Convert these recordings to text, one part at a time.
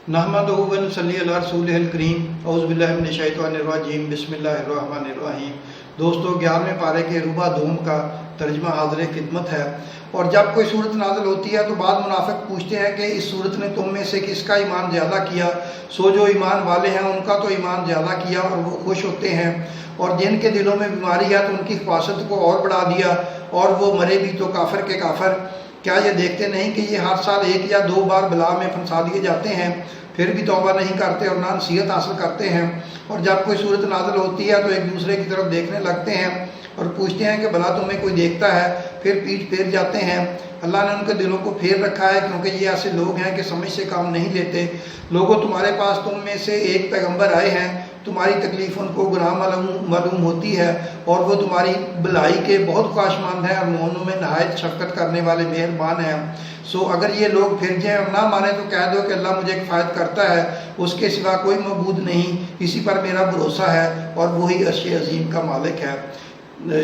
नहमदुहु व नसल्ली अला रसूलिहिल करीम औज़ु बिल्लाहि मिनश शैतानिर रजीम बिस्मिल्लाहिर रहमानिर रहीम। दोस्तों, 11वें पारे के रुबा दोम का तर्जमा हाज़िर खिदमत है। और जब कोई सूरत नाज़िल होती है तो बाद मुनाफिक पूछते हैं कि इस सूरत ने तुम में से किसका ईमान ज़्यादा किया। सो जो ईमान वाले हैं उनका तो ईमान ज़्यादा किया और वो खुश होते हैं, और जिनके दिलों में बीमारी है तो उनकी ख्वासत को और बढ़ा दिया और वो मरे भी तो काफिर के काफिर। क्या ये देखते नहीं कि ये हर साल 1 या 2 बार बला में फंसा दिए जाते हैं, फिर भी तौबा नहीं करते और ना नसीहत हासिल करते हैं। और जब कोई सूरत नाज़िल होती है तो एक दूसरे की तरफ देखने लगते हैं और पूछते हैं कि भला तुम्हें कोई देखता है, फिर पीठ फेर जाते हैं। अल्लाह ने उनके दिलों को फेर रखा है क्योंकि ये ऐसे लोग हैं कि समझ से काम नहीं लेते। लोगों, तुम्हारे पास तुम में से एक पैगंबर आए हैं, तुम्हारी तकलीफ उनको गुनाह मालूम होती है और वो तुम्हारी भलाई के बहुत ख्वाहिशमंद हैं और मोमिनों में नहायत शफकत करने वाले मेहरबान हैं। सो अगर ये लोग फिर जाएं और ना माने तो कह दो कि अल्लाह मुझे किफ़ायत करता है, उसके सिवा कोई मबूद नहीं, इसी पर मेरा भरोसा है और वही अर्श अज़ीम का मालिक है।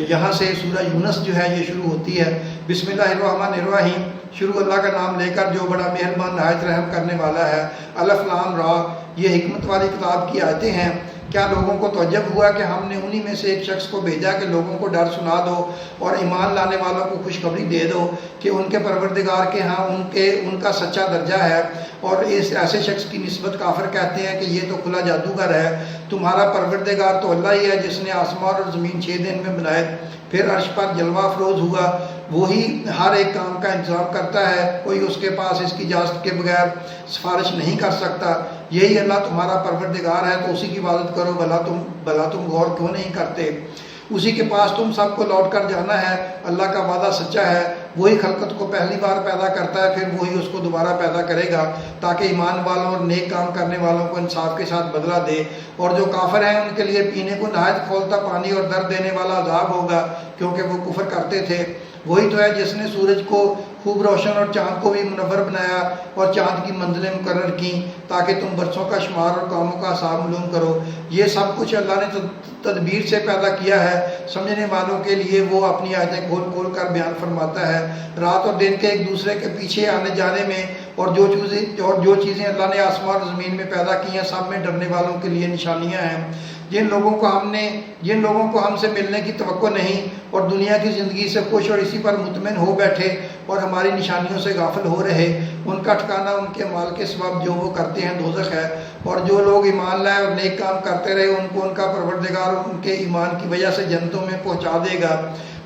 यहाँ से सूरह यूनुस जो है ये शुरू होती है। बिस्मिल्लाहिर्रहमानिर्रहीम, शुरू अल्लाह का नाम लेकर जो बड़ा मेहरबान नहायत रहम करने वाला है। अलिफ लाम रा, ये हिकमत वाली किताब की आयतें हैं। क्या लोगों को तअज्जुब हुआ कि हमने उन्हीं में से एक शख्स को भेजा कि लोगों को डर सुना दो और ईमान लाने वालों को खुशखबरी दे दो कि उनके परवरदिगार के यहाँ उनका सच्चा दर्जा है। और इस ऐसे शख्स की निस्बत काफिर कहते हैं कि ये तो खुला जादूगर है। तुम्हारा परवरदिगार तो अल्लाह ही है जिसने आसमान और ज़मीन 6 दिन में बनाए, फिर अर्श पर जलवा अफरोज़ हुआ। वही हर एक काम का इंतज़ाम करता है, कोई उसके पास इसकी इजाज़त के बगैर सिफारिश नहीं कर सकता। यही अल्लाह तुम्हारा परवरदिगार है तो उसी की इबादत करो, भला तुम गौर क्यों नहीं करते। उसी के पास तुम सबको लौट कर जाना है। अल्लाह का वादा सच्चा है, वही खलकत को पहली बार पैदा करता है, फिर वही उसको दोबारा पैदा करेगा ताकि ईमान वालों और नेक काम करने वालों को इंसाफ के साथ बदला दे। और जो काफिर हैं उनके लिए पीने को नहायत खौलता पानी और दर्द देने वाला अजाब होगा क्योंकि वो कुफर करते थे। वही तो है जिसने सूरज को खूब रोशन और चाँद को भी मुनव्वर बनाया और चाँद की मंजिलें मुकर्रर की ताकि तुम बरसों का शुमार और कामों का हिसाब मालूम करो। ये सब कुछ अल्लाह ने तदबीर से पैदा किया है। समझने वालों के लिए वो अपनी आयतें खोल खोल कर बयान फरमाता है। रात और दिन के एक दूसरे के पीछे आने जाने में और जो चीज़ें अल्लाह ने आसमान और ज़मीन में पैदा की हैं, सब में डरने वालों के लिए निशानियाँ हैं। जिन लोगों को हमसे मिलने की तवक्को नहीं और दुनिया की ज़िंदगी से खुश और इसी पर मुतमिन हो बैठे और हमारी निशानियों से गाफिल हो रहे, उनका ठिकाना उनके माल के सबब जो वो करते हैं दोज़ख है। और जो लोग ईमान लाए और नेक काम करते रहे उनको उनका परवरदिगार उनके ईमान की वजह से जन्नतों में पहुँचा देगा।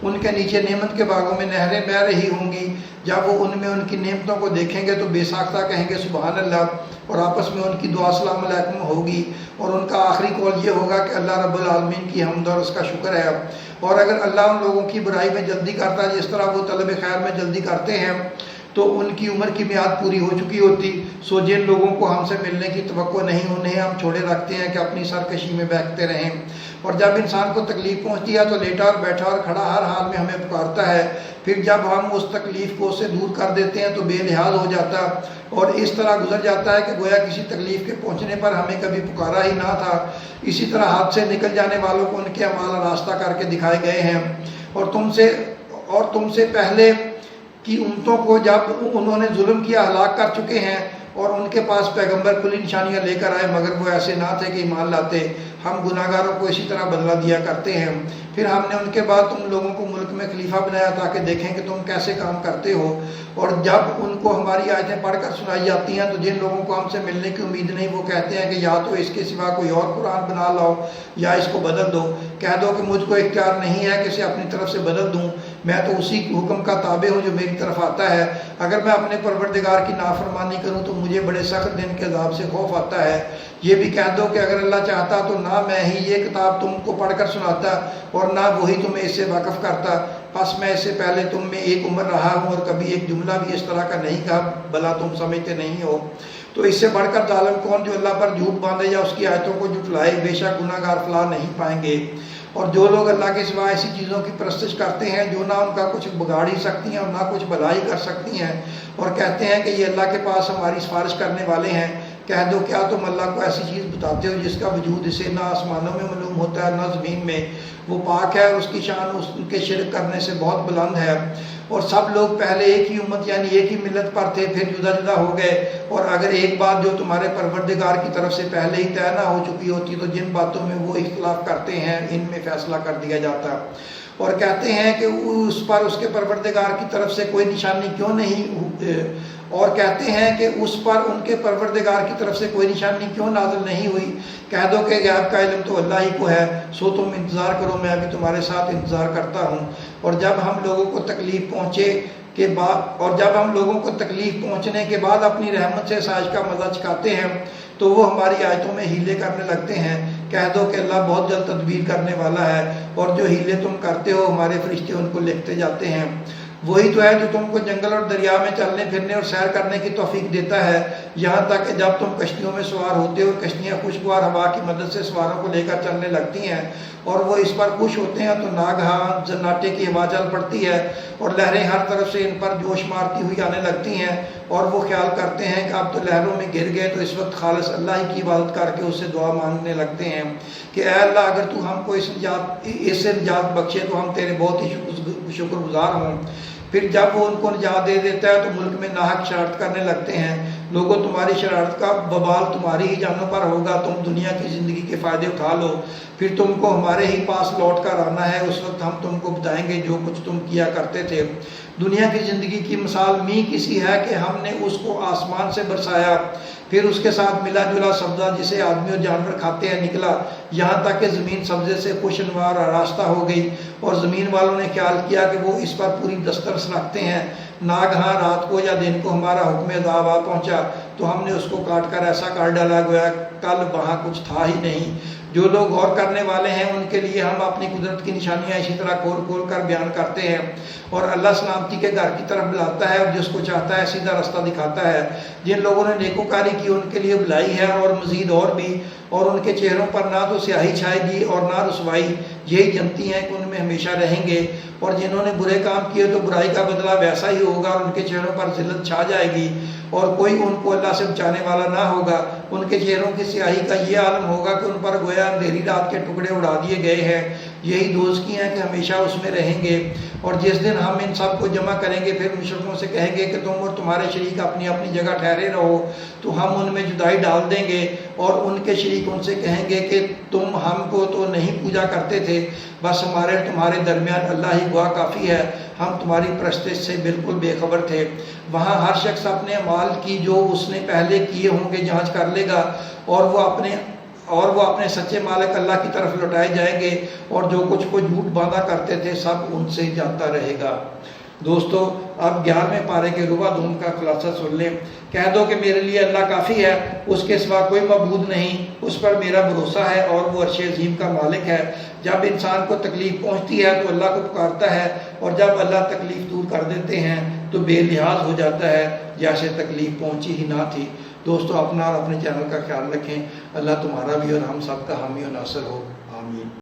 उनके नीचे नेमत के बागों में नहरें बह रही होंगी। जब वो उनमें उनकी नेमतों को देखेंगे तो बेसाख्ता कहेंगे सुबहान अल्लाह और आपस में उनकी दुआ अस्सलाम अलैकुम होगी। और उनका आखिरी कौल ये होगा कि अल्लाह रब्बुल आलमीन की हम्द और उसका शुक्र है। और अगर अल्लाह उन लोगों की बुराई में जल्दी करता है जिस तरह वो तलब खैर में जल्दी करते हैं तो उनकी उम्र की मियाद पूरी हो चुकी होती। सो जिन लोगों को हमसे मिलने की तवक्को नहीं उन्हें हम छोड़े रखते हैं कि अपनी सरकशी में बहकते रहें। और जब इंसान को तकलीफ़ पहुंचती है तो लेटा और बैठा और खड़ा हर हाल में हमें पुकारता है। फिर जब हम उस तकलीफ़ को उससे दूर कर देते हैं तो बेलिहाज हो जाता और इस तरह गुजर जाता है कि गोया किसी तकलीफ़ के पहुँचने पर हमें कभी पुकारा ही ना था। इसी तरह हाथ से निकल जाने वालों को उनके अमाल रास्ता करके दिखाए गए हैं। और तुमसे पहले कि उम्मतों को जब उन्होंने जुल्म किया हलाक कर चुके हैं और उनके पास पैगंबर खुली निशानियां लेकर आए मगर वो ऐसे ना थे कि ईमान लाते। हम गुनाहगारों को इसी तरह बदला दिया करते हैं। फिर हमने उनके बाद तुम लोगों को मुल्क में खलीफा बनाया ताकि देखें कि तुम कैसे काम करते हो। और जब उनको हमारी आयतें पढ़कर सुनाई जाती हैं तो जिन लोगों को हमसे मिलने की उम्मीद नहीं वो कहते हैं कि या तो इसके सिवा कोई और कुरान बना लाओ या इसको बदल दो। कह दो कि मुझको इख्तियार नहीं है कि इसे अपनी तरफ से बदल दूँ, मैं तो उसी हुक्म का ताबे हूँ जो मेरी तरफ आता है। अगर मैं अपने परवरदिगार की नाफरमानी करूँ तो मुझे बड़े सख्त दिन के अज़ाब से खौफ आता है। ये भी कह दो कि अगर अल्लाह चाहता तो ना मैं ही ये किताब तुमको पढ़कर सुनाता और ना वही तुम्हें इससे वाक़फ़ करता। बस मैं इससे पहले तुम में एक उम्र रहा हूँ और कभी एक जुमला भी इस तरह का नहीं कहा, भला तुम समझते नहीं हो। तो इससे बढ़कर जालिम कौन जो अल्लाह पर झूठ बांधे या उसकी आयतों को जुटलाए, बेशक गुनाहगार फलाह नहीं पाएंगे। और जो लोग अल्लाह के सिवा ऐसी चीज़ों की परस्तिश करते हैं जो ना उनका कुछ बिगाड़ ही सकती हैं और ना कुछ भलाई कर सकती हैं और कहते हैं कि ये अल्लाह के पास हमारी सिफारिश करने वाले हैं, कह दो क्या तुम अल्लाह को ऐसी चीज़ बताते हो जिसका वजूद इसे ना आसमानों में मालूम होता है ना ज़मीन में। वो पाक है और उसकी शान उसके शिरक करने से बहुत बुलंद है। اور سب لوگ پہلے ایک ہی امت یعنی ایک ہی ملت پر تھے، پھر جدا جدا ہو گئے، اور اگر ایک بات جو تمہارے پروردگار کی طرف سے پہلے ہی طے نہ ہو چکی ہوتی تو جن باتوں میں وہ اختلاف کرتے ہیں ان میں فیصلہ کر دیا جاتا، اور کہتے ہیں کہ اس پر اس کے پروردگار کی طرف سے کوئی نشانی کیوں نہیں، اور کہتے ہیں کہ اس پر ان کے پروردگار کی طرف سے کوئی نشانی کیوں نازل نہیں ہوئی۔ کہہ دو کہ غیب کا علم تو اللہ ہی کو ہے، سو تم انتظار کرو، میں بھی تمہارے ساتھ انتظار کرتا ہوں۔ اور جب ہم لوگوں کو تکلیف پہنچنے کے بعد اپنی رحمت سے سائش کا مزہ چکھاتے ہیں تو وہ ہماری آیتوں میں ہیلے کرنے لگتے ہیں۔ کہہ دو کہ اللہ بہت جلد تدبیر کرنے والا ہے، اور جو ہیلے تم کرتے ہو ہمارے فرشتے ان کو لکھتے جاتے ہیں۔ وہی تو ہے جو تم کو جنگل اور دریا میں چلنے پھرنے اور سیر کرنے کی توفیق دیتا ہے، یہاں تک کہ جب تم کشتیوں میں سوار ہوتے ہو، کشتیاں خوشگوار ہوا کی مدد سے سواروں کو لے کر چلنے لگتی ہیں، اور وہ اس پر خوش ہوتے ہیں تو ناگہاں زناٹے کی ہوا چل پڑتی ہے، اور لہریں ہر طرف سے ان پر جوش مارتی ہوئی آنے لگتی ہیں، اور وہ خیال کرتے ہیں کہ اب تو لہروں میں گر گئے، تو اس وقت خالص اللہ ہی کی عبادت کر کے اس سے دعا مانگنے لگتے ہیں کہ اے اللہ اگر تو ہم کو اس سے نجات بخشے تو ہم تیرے بہت ہی شکر گزار ہوں۔ پھر جب وہ ان کو نجات دے دیتا ہے تو ملک میں ناحق شرارت کرنے لگتے ہیں۔ لوگوں تمہاری شرارت کا ببال تمہاری ہی جانوں پر ہوگا، تم دنیا کی زندگی کے فائدے اٹھا لو، پھر تم کو ہمارے ہی پاس لوٹ کر آنا ہے، اس وقت ہم تم کو بتائیں گے جو کچھ تم کیا کرتے تھے۔ دنیا کی زندگی کی مثال می کسی ہے کہ ہم نے اس کو آسمان سے برسایا، پھر اس کے ساتھ ملا جلا سبزہ جسے آدمی اور جانور کھاتے ہیں نکلا، یہاں تک کہ زمین سبزے سے خوشنوار اور آراستہ ہو گئی، اور زمین والوں نے خیال کیا کہ وہ اس پر پوری دسترس رکھتے ہیں۔ ناگہاں رات کو یا دن کو ہمارا حکم عذاب آ پہنچا تو ہم نے اس کو کاٹ کر ایسا کر ڈالا گویا کل وہاں کچھ تھا ہی نہیں۔ جو لوگ غور کرنے والے ہیں ان کے لیے ہم اپنی قدرت کی نشانیاں اسی طرح کھول کھول کر بیان کرتے ہیں، اور اللہ سلامتی کے گھر کی طرف بلاتا ہے اور جس کو چاہتا ہے سیدھا رستہ دکھاتا ہے۔ جن لوگوں نے نیکوکاری کی ان کے لیے بھلائی ہے اور مزید اور بھی، اور ان کے چہروں پر نہ تو سیاہی چھائے گی اور نہ رسوائی، یہی جنتی ہیں کہ ان میں ہمیشہ رہیں گے۔ اور جنہوں نے برے کام کیے تو برائی کا بدلہ ویسا ہی ہوگا، اور ان کے چہروں پر ذلت چھا جائے گی اور کوئی ان کو اللہ سے بچانے والا نہ ہوگا۔ ان کے چہروں کی سیاہی کا یہ عالم ہوگا کہ ان پر گویا اندھیری رات کے ٹکڑے اڑا دیے گئے ہیں، یہی دوزخی ہیں کہ ہمیشہ اس میں رہیں گے۔ اور جس دن ہم ان سب کو جمع کریں گے پھر مشرکوں سے کہیں گے کہ تم اور تمہارے شریک اپنی اپنی جگہ ٹھہرے رہو، تو ہم ان میں جدائی ڈال دیں گے، اور ان کے شریک ان سے کہیں گے کہ تم ہم کو تو نہیں پوجا کرتے تھے، بس ہمارے تمہارے درمیان اللہ ہی گواہ کافی ہے، ہم تمہاری پرستش سے بالکل بے خبر تھے۔ وہاں ہر شخص اپنے اعمال کی جو اس نے پہلے کیے ہوں گے جانچ کر لے گا، اور وہ اپنے سچے مالک اللہ کی طرف لوٹائے جائیں گے، اور جو کچھ کو جھوٹ باندھا کرتے تھے سب ان سے جاتا رہے گا۔ دوستو اب 11ویں پارے کے ربع دوم کا خلاصہ سن لیں۔ کہہ دو کہ میرے لیے اللہ کافی ہے، اس کے سوا کوئی معبود نہیں، اس پر میرا بھروسہ ہے اور وہ عرش عظیم کا مالک ہے۔ جب انسان کو تکلیف پہنچتی ہے تو اللہ کو پکارتا ہے، اور جب اللہ تکلیف دور کر دیتے ہیں تو بے لحاظ ہو جاتا ہے جیسے تکلیف پہنچی ہی نہ تھی۔ دوستو اپنا اور اپنے چینل کا خیال رکھیں، اللہ تمہارا بھی اور ہم سب کا حامی و ناصر ہو، آمین۔